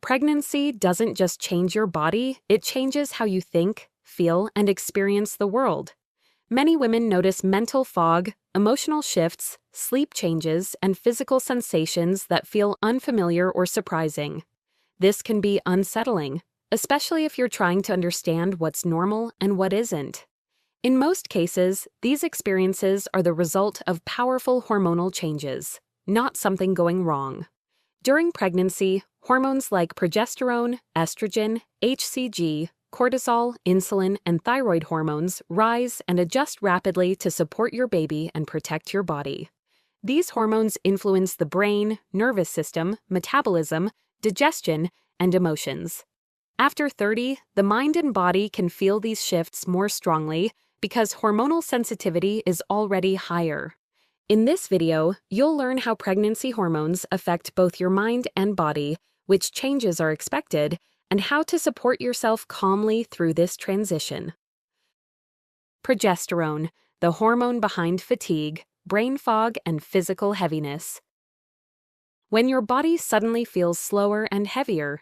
Pregnancy doesn't just change your body, it changes how you think, feel, and experience the world. Many women notice mental fog, emotional shifts, sleep changes, and physical sensations that feel unfamiliar or surprising. This can be unsettling, especially if you're trying to understand what's normal and what isn't. In most cases, these experiences are the result of powerful hormonal changes, not something going wrong. During pregnancy, hormones like progesterone, estrogen, HCG, cortisol, insulin, and thyroid hormones rise and adjust rapidly to support your baby and protect your body. These hormones influence the brain, nervous system, metabolism, digestion, and emotions. After 30, the mind and body can feel these shifts more strongly because hormonal sensitivity is already higher. In this video, you'll learn how pregnancy hormones affect both your mind and body, which changes are expected, and how to support yourself calmly through this transition. Progesterone, the hormone behind fatigue, brain fog, and physical heaviness. When your body suddenly feels slower and heavier,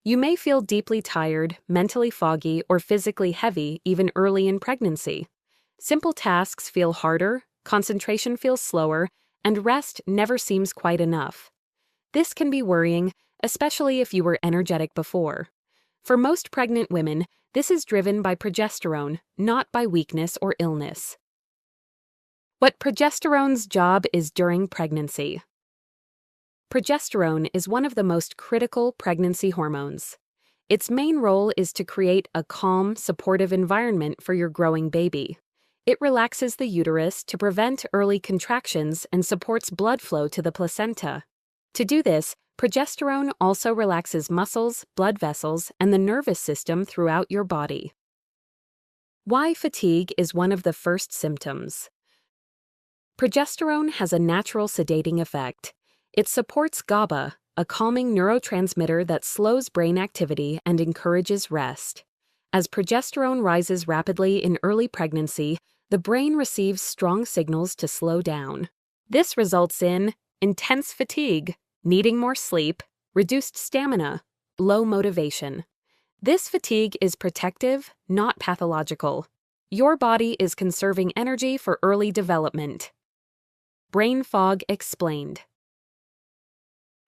you may feel deeply tired, mentally foggy, or physically heavy even early in pregnancy. Simple tasks feel harder, concentration feels slower, and rest never seems quite enough. This can be worrying, especially if you were energetic before. For most pregnant women, this is driven by progesterone, not by weakness or illness. What progesterone's job is during pregnancy. Progesterone is one of the most critical pregnancy hormones. Its main role is to create a calm, supportive environment for your growing baby. It relaxes the uterus to prevent early contractions and supports blood flow to the placenta. To do this, progesterone also relaxes muscles, blood vessels, and the nervous system throughout your body. Why fatigue is one of the first symptoms. Progesterone has a natural sedating effect. It supports GABA, a calming neurotransmitter that slows brain activity and encourages rest. As progesterone rises rapidly in early pregnancy, the brain receives strong signals to slow down. This results in intense fatigue, needing more sleep, reduced stamina, low motivation. This fatigue is protective, not pathological. Your body is conserving energy for early development. Brain fog explained.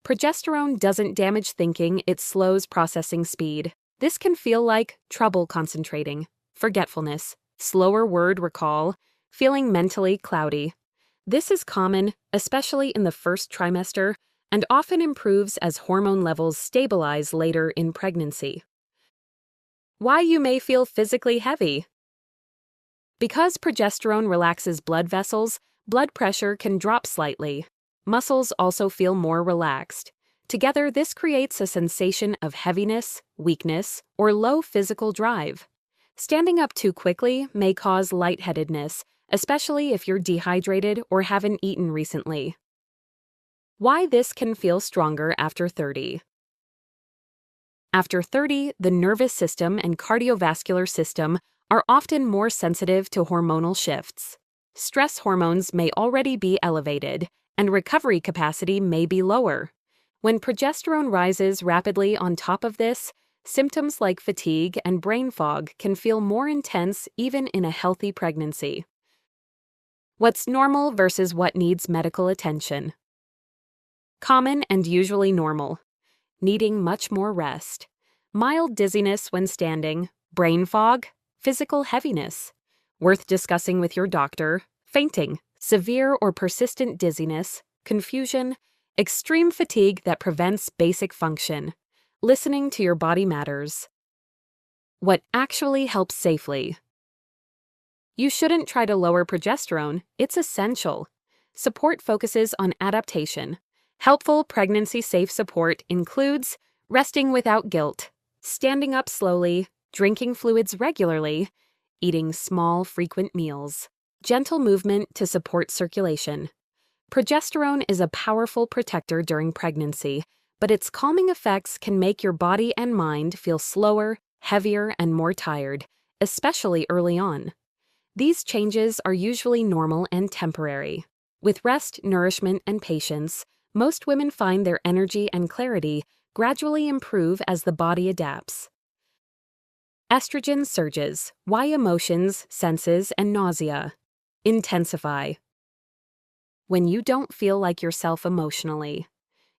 Progesterone doesn't damage thinking, it slows processing speed. This can feel like trouble concentrating, forgetfulness, slower word recall, feeling mentally cloudy. This is common, especially in the first trimester, and often improves as hormone levels stabilize later in pregnancy. Why you may feel physically heavy. Because progesterone relaxes blood vessels, blood pressure can drop slightly. Muscles also feel more relaxed. Together, this creates a sensation of heaviness, weakness, or low physical drive. Standing up too quickly may cause lightheadedness, especially if you're dehydrated or haven't eaten recently. Why this can feel stronger after 30. After 30, the nervous system and cardiovascular system are often more sensitive to hormonal shifts. Stress hormones may already be elevated, and recovery capacity may be lower. When progesterone rises rapidly on top of this, symptoms like fatigue and brain fog can feel more intense even in a healthy pregnancy. What's normal versus what needs medical attention. Common and usually normal. Needing much more rest. Mild dizziness when standing, brain fog, physical heaviness. Worth discussing with your doctor, fainting, severe or persistent dizziness, confusion, extreme fatigue that prevents basic function. Listening to your body matters. What actually helps safely. You shouldn't try to lower progesterone, it's essential. Support focuses on adaptation. Helpful pregnancy-safe support includes resting without guilt, standing up slowly, drinking fluids regularly, eating small, frequent meals, gentle movement to support circulation. Progesterone is a powerful protector during pregnancy, but its calming effects can make your body and mind feel slower, heavier, and more tired, especially early on. These changes are usually normal and temporary. With rest, nourishment, and patience, most women find their energy and clarity gradually improve as the body adapts. Estrogen surges. Why emotions, senses, and nausea intensify. When you don't feel like yourself emotionally,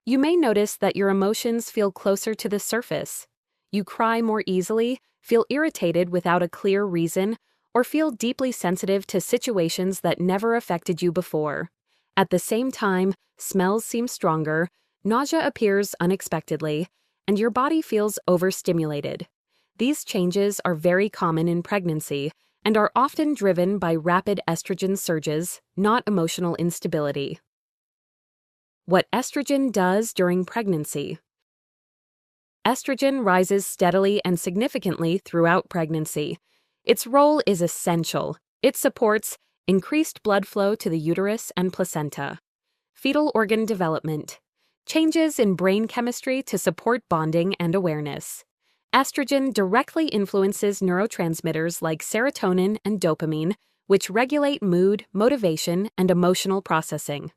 you may notice that your emotions feel closer to the surface. You cry more easily, feel irritated without a clear reason, or feel deeply sensitive to situations that never affected you before. At the same time, smells seem stronger, nausea appears unexpectedly, and your body feels overstimulated. These changes are very common in pregnancy and are often driven by rapid estrogen surges, not emotional instability. What estrogen does during pregnancy. Estrogen rises steadily and significantly throughout pregnancy. Its role is essential. It supports increased blood flow to the uterus and placenta, fetal organ development, changes in brain chemistry to support bonding and awareness. Estrogen directly influences neurotransmitters like serotonin and dopamine, which regulate mood, motivation, and emotional processing.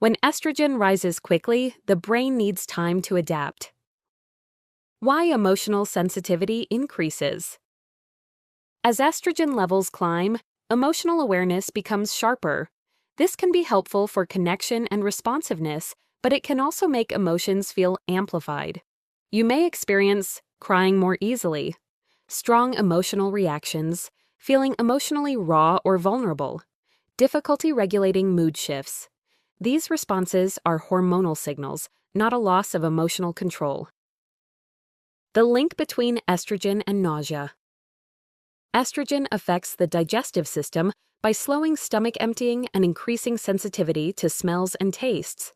When estrogen rises quickly, the brain needs time to adapt. Why emotional sensitivity increases. As estrogen levels climb, emotional awareness becomes sharper. This can be helpful for connection and responsiveness, but it can also make emotions feel amplified. You may experience crying more easily, strong emotional reactions, feeling emotionally raw or vulnerable, difficulty regulating mood shifts. These responses are hormonal signals, not a loss of emotional control. The link between estrogen and nausea. Estrogen affects the digestive system by slowing stomach emptying and increasing sensitivity to smells and tastes.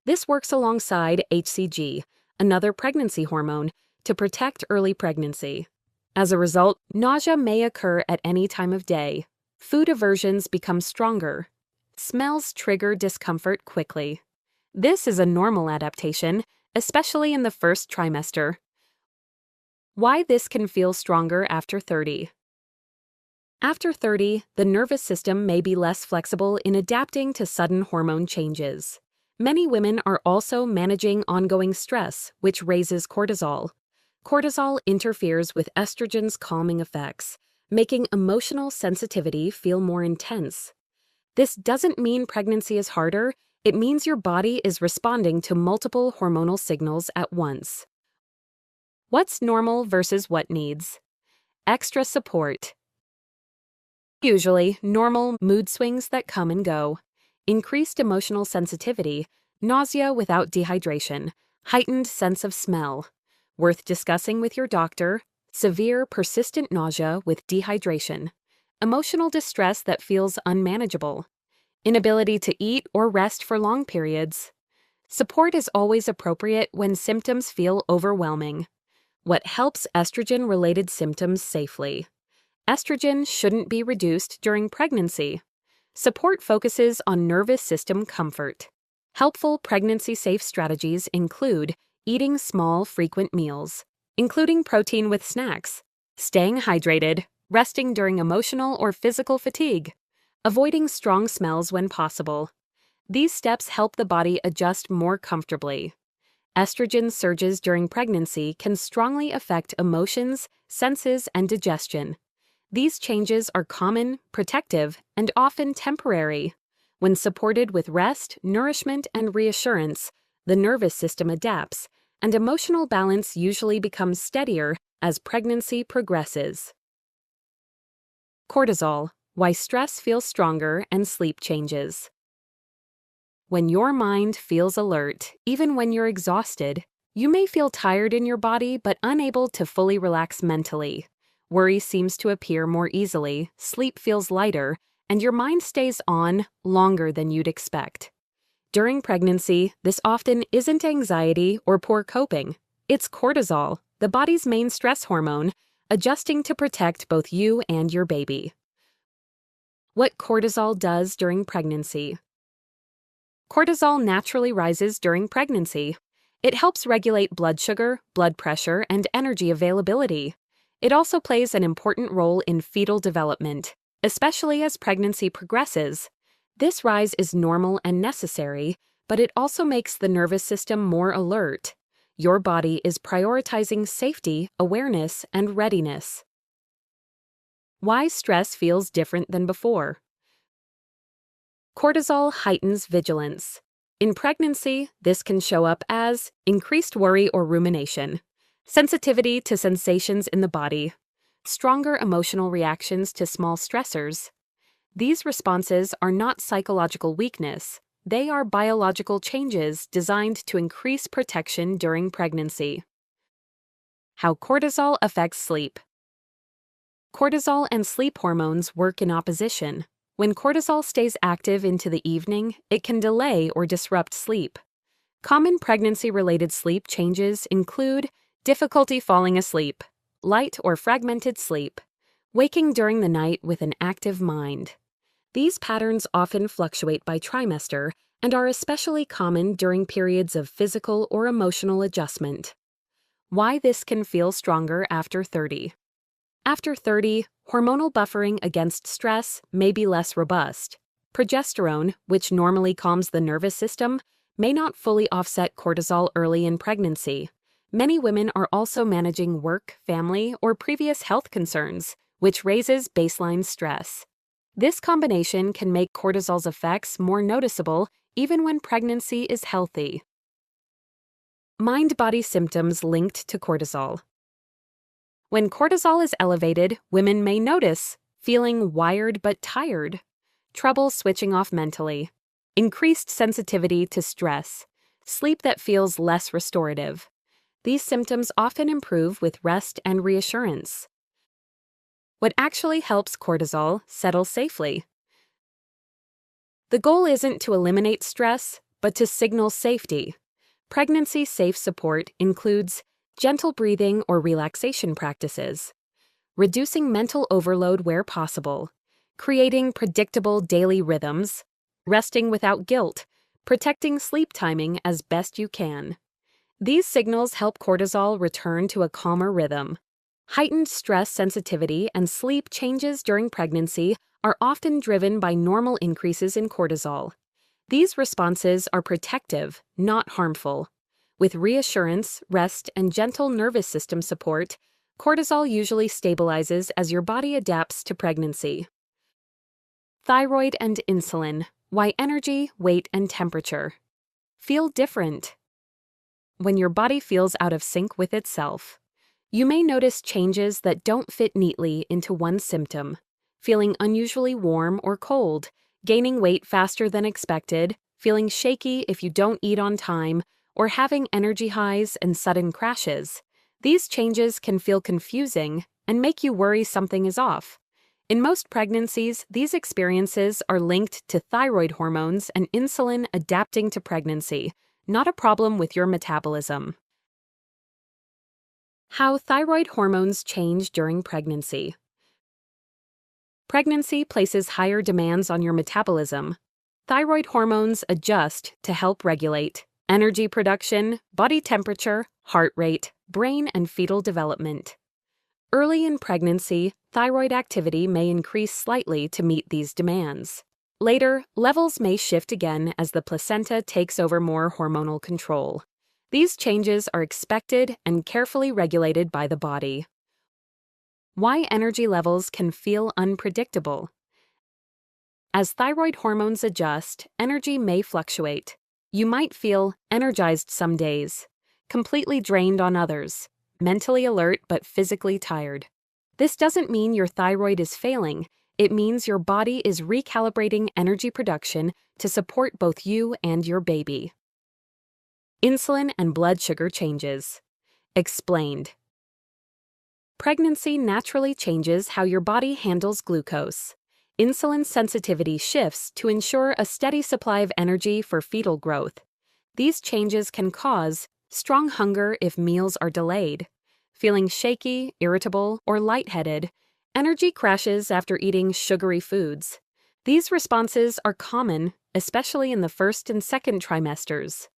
This works alongside HCG, another pregnancy hormone, to protect early pregnancy. As a result, nausea may occur at any time of day. Food aversions become stronger. Smells trigger discomfort quickly. This is a normal adaptation, especially in the first trimester. Why this can feel stronger after 30. After 30, the nervous system may be less flexible in adapting to sudden hormone changes. Many women are also managing ongoing stress, which raises cortisol. Cortisol interferes with estrogen's calming effects, making emotional sensitivity feel more intense. This doesn't mean pregnancy is harder, it means your body is responding to multiple hormonal signals at once. What's normal versus what needs? Extra support. Usually, normal mood swings that come and go, increased emotional sensitivity, nausea without dehydration, heightened sense of smell. Worth discussing with your doctor, severe persistent nausea with dehydration, emotional distress that feels unmanageable, inability to eat or rest for long periods. Support is always appropriate when symptoms feel overwhelming. What helps estrogen-related symptoms safely? Estrogen shouldn't be reduced during pregnancy. Support focuses on nervous system comfort. Helpful pregnancy-safe strategies include eating small, frequent meals, including protein with snacks, staying hydrated, resting during emotional or physical fatigue, avoiding strong smells when possible. These steps help the body adjust more comfortably. Estrogen surges during pregnancy can strongly affect emotions, senses, and digestion. These changes are common, protective, and often temporary. When supported with rest, nourishment, and reassurance, the nervous system adapts, and emotional balance usually becomes steadier as pregnancy progresses. Cortisol, why stress feels stronger and sleep changes. When your mind feels alert, even when you're exhausted, you may feel tired in your body but unable to fully relax mentally. Worry seems to appear more easily, sleep feels lighter, and your mind stays on longer than you'd expect. During pregnancy, this often isn't anxiety or poor coping. It's cortisol, the body's main stress hormone, adjusting to protect both you and your baby. What cortisol does during pregnancy. Cortisol naturally rises during pregnancy. It helps regulate blood sugar, blood pressure, and energy availability. It also plays an important role in fetal development, especially as pregnancy progresses. This rise is normal and necessary, but it also makes the nervous system more alert. Your body is prioritizing safety, awareness, and readiness. Why stress feels different than before. Cortisol heightens vigilance. In pregnancy, this can show up as increased worry or rumination, sensitivity to sensations in the body, stronger emotional reactions to small stressors. These responses are not psychological weakness. They are biological changes designed to increase protection during pregnancy. How cortisol affects sleep. Cortisol and sleep hormones work in opposition. When cortisol stays active into the evening, it can delay or disrupt sleep. Common pregnancy-related sleep changes include difficulty falling asleep, light or fragmented sleep, waking during the night with an active mind. These patterns often fluctuate by trimester and are especially common during periods of physical or emotional adjustment. Why this can feel stronger after 30. After 30, hormonal buffering against stress may be less robust. Progesterone, which normally calms the nervous system, may not fully offset cortisol early in pregnancy. Many women are also managing work, family, or previous health concerns, which raises baseline stress. This combination can make cortisol's effects more noticeable even when pregnancy is healthy. Mind-body symptoms linked to cortisol. When cortisol is elevated, women may notice feeling wired but tired, trouble switching off mentally, increased sensitivity to stress, sleep that feels less restorative. These symptoms often improve with rest and reassurance. What actually helps cortisol settle safely? The goal isn't to eliminate stress, but to signal safety. Pregnancy-safe support includes gentle breathing or relaxation practices, reducing mental overload where possible, creating predictable daily rhythms, resting without guilt, protecting sleep timing as best you can. These signals help cortisol return to a calmer rhythm. Heightened stress sensitivity and sleep changes during pregnancy are often driven by normal increases in cortisol. These responses are protective, not harmful. With reassurance, rest, and gentle nervous system support, cortisol usually stabilizes as your body adapts to pregnancy. Thyroid and insulin. Why energy, weight, and temperature feel different. When your body feels out of sync with itself, you may notice changes that don't fit neatly into one symptom. Feeling unusually warm or cold, gaining weight faster than expected, feeling shaky if you don't eat on time, or having energy highs and sudden crashes. These changes can feel confusing and make you worry something is off. In most pregnancies, these experiences are linked to thyroid hormones and insulin adapting to pregnancy, not a problem with your metabolism. How thyroid hormones change during pregnancy. Pregnancy places higher demands on your metabolism. Thyroid hormones adjust to help regulate energy production, body temperature, heart rate, brain and fetal development. Early in pregnancy, thyroid activity may increase slightly to meet these demands. Later, levels may shift again as the placenta takes over more hormonal control. These changes are expected and carefully regulated by the body. Why energy levels can feel unpredictable. As thyroid hormones adjust, energy may fluctuate. You might feel energized some days, completely drained on others, mentally alert but physically tired. This doesn't mean your thyroid is failing. It means your body is recalibrating energy production to support both you and your baby. Insulin and blood sugar changes. Explained. Pregnancy naturally changes how your body handles glucose. Insulin sensitivity shifts to ensure a steady supply of energy for fetal growth. These changes can cause strong hunger if meals are delayed, feeling shaky, irritable, or lightheaded, energy crashes after eating sugary foods. These responses are common, especially in the first and second trimesters.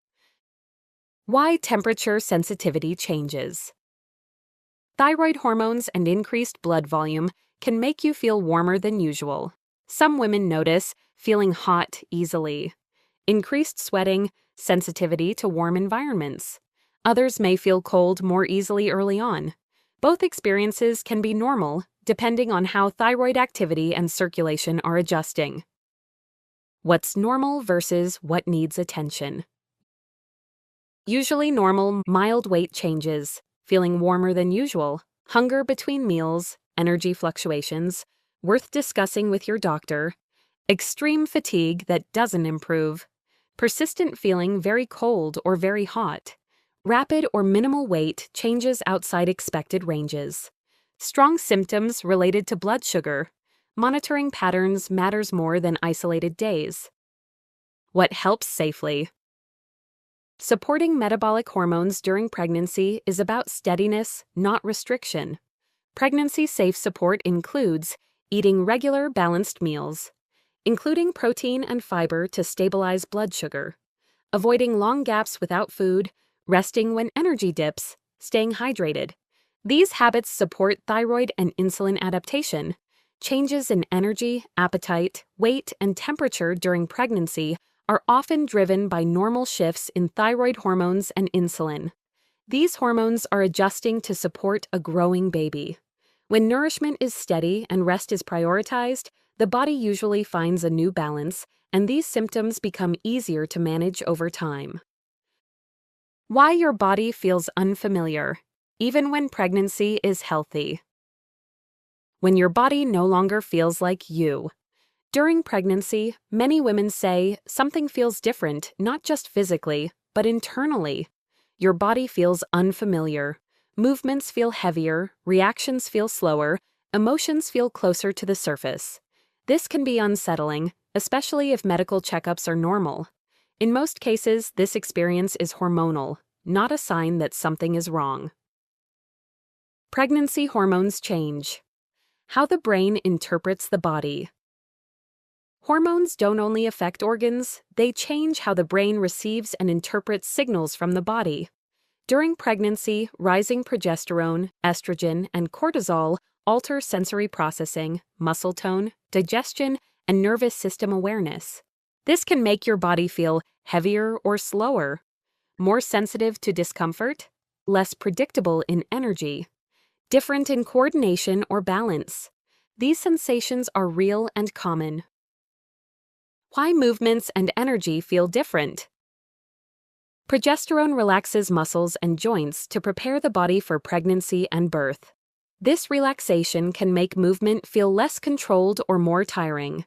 Why temperature sensitivity changes. Thyroid hormones and increased blood volume can make you feel warmer than usual. Some women notice feeling hot easily, increased sweating, sensitivity to warm environments. Others may feel cold more easily early on. Both experiences can be normal, depending on how thyroid activity and circulation are adjusting. What's normal versus what needs attention? Usually normal, mild weight changes, feeling warmer than usual, hunger between meals, energy fluctuations, worth discussing with your doctor, extreme fatigue that doesn't improve, persistent feeling very cold or very hot, rapid or minimal weight changes outside expected ranges, strong symptoms related to blood sugar, monitoring patterns matters more than isolated days. What helps safely? Supporting metabolic hormones during pregnancy is about steadiness, not restriction. Pregnancy-safe support includes eating regular, balanced meals, including protein and fiber to stabilize blood sugar, avoiding long gaps without food, resting when energy dips, staying hydrated. These habits support thyroid and insulin adaptation. Changes in energy, appetite, weight, and temperature during pregnancy are often driven by normal shifts in thyroid hormones and insulin. These hormones are adjusting to support a growing baby. When nourishment is steady and rest is prioritized, the body usually finds a new balance, and these symptoms become easier to manage over time. Why your body feels unfamiliar, even when pregnancy is healthy. When your body no longer feels like you. During pregnancy, many women say something feels different, not just physically, but internally. Your body feels unfamiliar. Movements feel heavier, reactions feel slower, emotions feel closer to the surface. This can be unsettling, especially if medical checkups are normal. In most cases, this experience is hormonal, not a sign that something is wrong. Pregnancy hormones change. How the brain interprets the body. Hormones don't only affect organs, they change how the brain receives and interprets signals from the body. During pregnancy, rising progesterone, estrogen, and cortisol alter sensory processing, muscle tone, digestion, and nervous system awareness. This can make your body feel heavier or slower, more sensitive to discomfort, less predictable in energy, different in coordination or balance. These sensations are real and common. Why movements and energy feel different. Progesterone relaxes muscles and joints to prepare the body for pregnancy and birth. This relaxation can make movement feel less controlled or more tiring.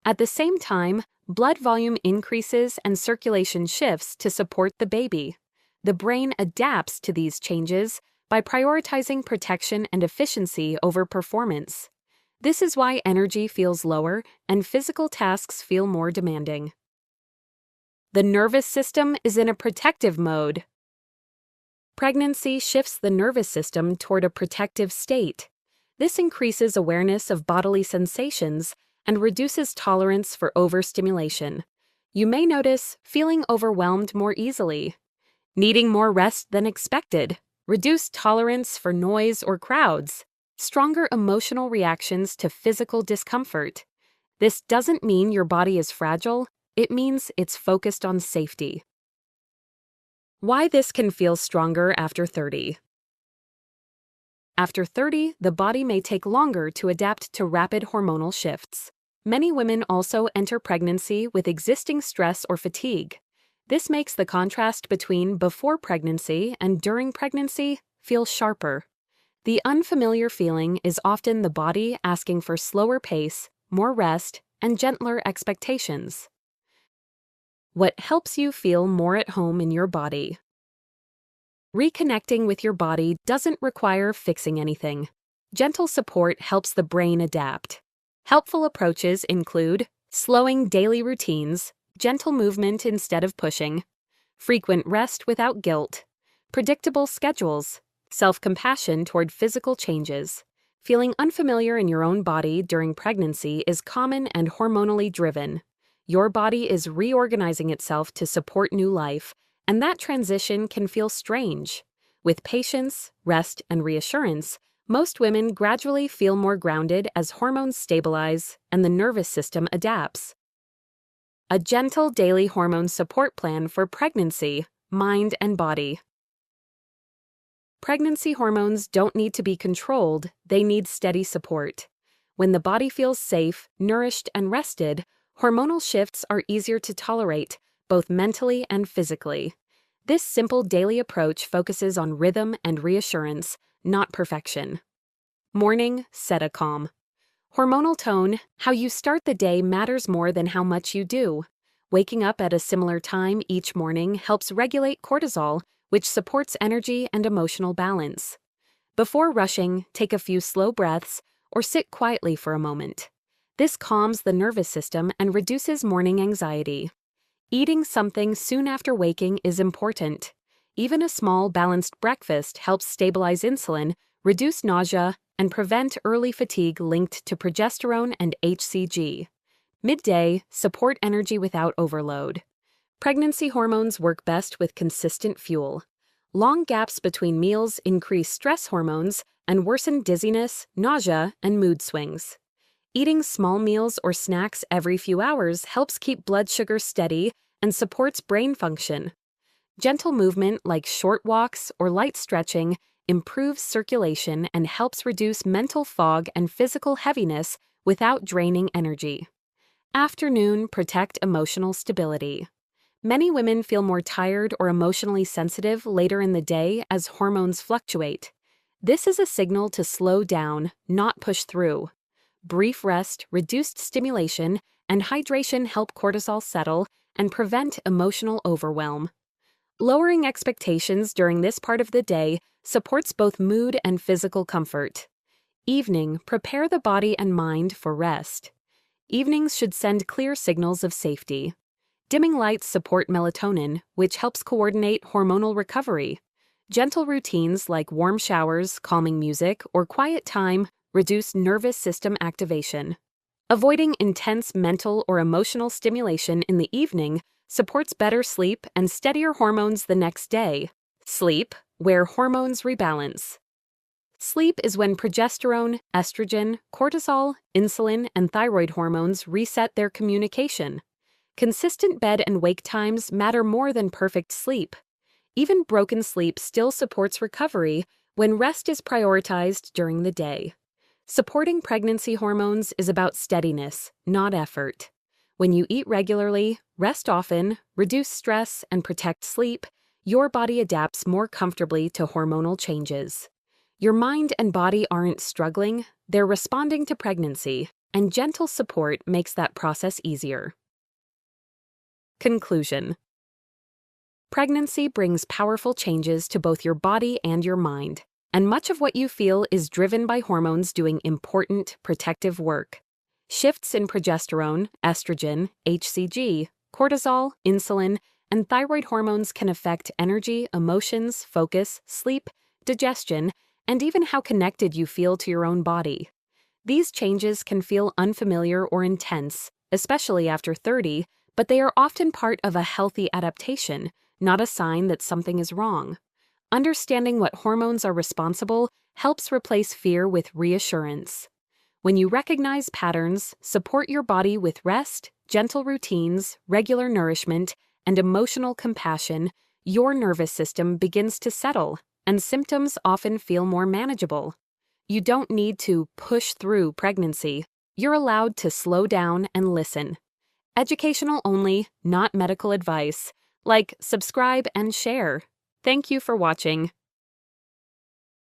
At the same time, blood volume increases and circulation shifts to support the baby. The brain adapts to these changes by prioritizing protection and efficiency over performance. This is why energy feels lower and physical tasks feel more demanding. The nervous system is in a protective mode. Pregnancy shifts the nervous system toward a protective state. This increases awareness of bodily sensations and reduces tolerance for overstimulation. You may notice feeling overwhelmed more easily, needing more rest than expected, reduced tolerance for noise or crowds, stronger emotional reactions to physical discomfort. This doesn't mean your body is fragile, it means it's focused on safety. Why this can feel stronger after 30. After 30, the body may take longer to adapt to rapid hormonal shifts. Many women also enter pregnancy with existing stress or fatigue. This makes the contrast between before pregnancy and during pregnancy feel sharper. The unfamiliar feeling is often the body asking for slower pace, more rest, and gentler expectations. What helps you feel more at home in your body? Reconnecting with your body doesn't require fixing anything. Gentle support helps the brain adapt. Helpful approaches include slowing daily routines, gentle movement instead of pushing, frequent rest without guilt, predictable schedules, self-compassion toward physical changes. Feeling unfamiliar in your own body during pregnancy is common and hormonally driven. Your body is reorganizing itself to support new life, and that transition can feel strange. With patience, rest, and reassurance, most women gradually feel more grounded as hormones stabilize and the nervous system adapts. A gentle daily hormone support plan for pregnancy, mind, and body. Pregnancy hormones don't need to be controlled, they need steady support. When the body feels safe, nourished, and rested, hormonal shifts are easier to tolerate, both mentally and physically. This simple daily approach focuses on rhythm and reassurance, not perfection. Morning, set a calm. Hormonal tone, how you start the day matters more than how much you do. Waking up at a similar time each morning helps regulate cortisol, which supports energy and emotional balance. Before rushing, take a few slow breaths or sit quietly for a moment. This calms the nervous system and reduces morning anxiety. Eating something soon after waking is important. Even a small, balanced breakfast helps stabilize insulin, reduce nausea, and prevent early fatigue linked to progesterone and HCG. Midday, support energy without overload. Pregnancy hormones work best with consistent fuel. Long gaps between meals increase stress hormones and worsen dizziness, nausea, and mood swings. Eating small meals or snacks every few hours helps keep blood sugar steady and supports brain function. Gentle movement like short walks or light stretching improves circulation and helps reduce mental fog and physical heaviness without draining energy. Afternoon, protect emotional stability. Many women feel more tired or emotionally sensitive later in the day as hormones fluctuate. This is a signal to slow down, not push through. Brief rest, reduced stimulation, and hydration help cortisol settle and prevent emotional overwhelm. Lowering expectations during this part of the day supports both mood and physical comfort. Evening, prepare the body and mind for rest. Evenings should send clear signals of safety. Dimming lights support melatonin, which helps coordinate hormonal recovery. Gentle routines like warm showers, calming music, or quiet time reduce nervous system activation. Avoiding intense mental or emotional stimulation in the evening supports better sleep and steadier hormones the next day. Sleep, where hormones rebalance. Sleep is when progesterone, estrogen, cortisol, insulin, and thyroid hormones reset their communication. Consistent bed and wake times matter more than perfect sleep. Even broken sleep still supports recovery when rest is prioritized during the day. Supporting pregnancy hormones is about steadiness, not effort. When you eat regularly, rest often, reduce stress, and protect sleep, your body adapts more comfortably to hormonal changes. Your mind and body aren't struggling, they're responding to pregnancy, and gentle support makes that process easier. Conclusion. Pregnancy brings powerful changes to both your body and your mind, and much of what you feel is driven by hormones doing important, protective work. Shifts in progesterone, estrogen, HCG, cortisol, insulin, and thyroid hormones can affect energy, emotions, focus, sleep, digestion, and even how connected you feel to your own body. These changes can feel unfamiliar or intense, especially after 30, but they are often part of a healthy adaptation, not a sign that something is wrong. Understanding what hormones are responsible helps replace fear with reassurance. When you recognize patterns, support your body with rest, gentle routines, regular nourishment, and emotional compassion, your nervous system begins to settle, and symptoms often feel more manageable. You don't need to push through pregnancy. You're allowed to slow down and listen. Educational only, not medical advice. Like, subscribe, and share. Thank you for watching.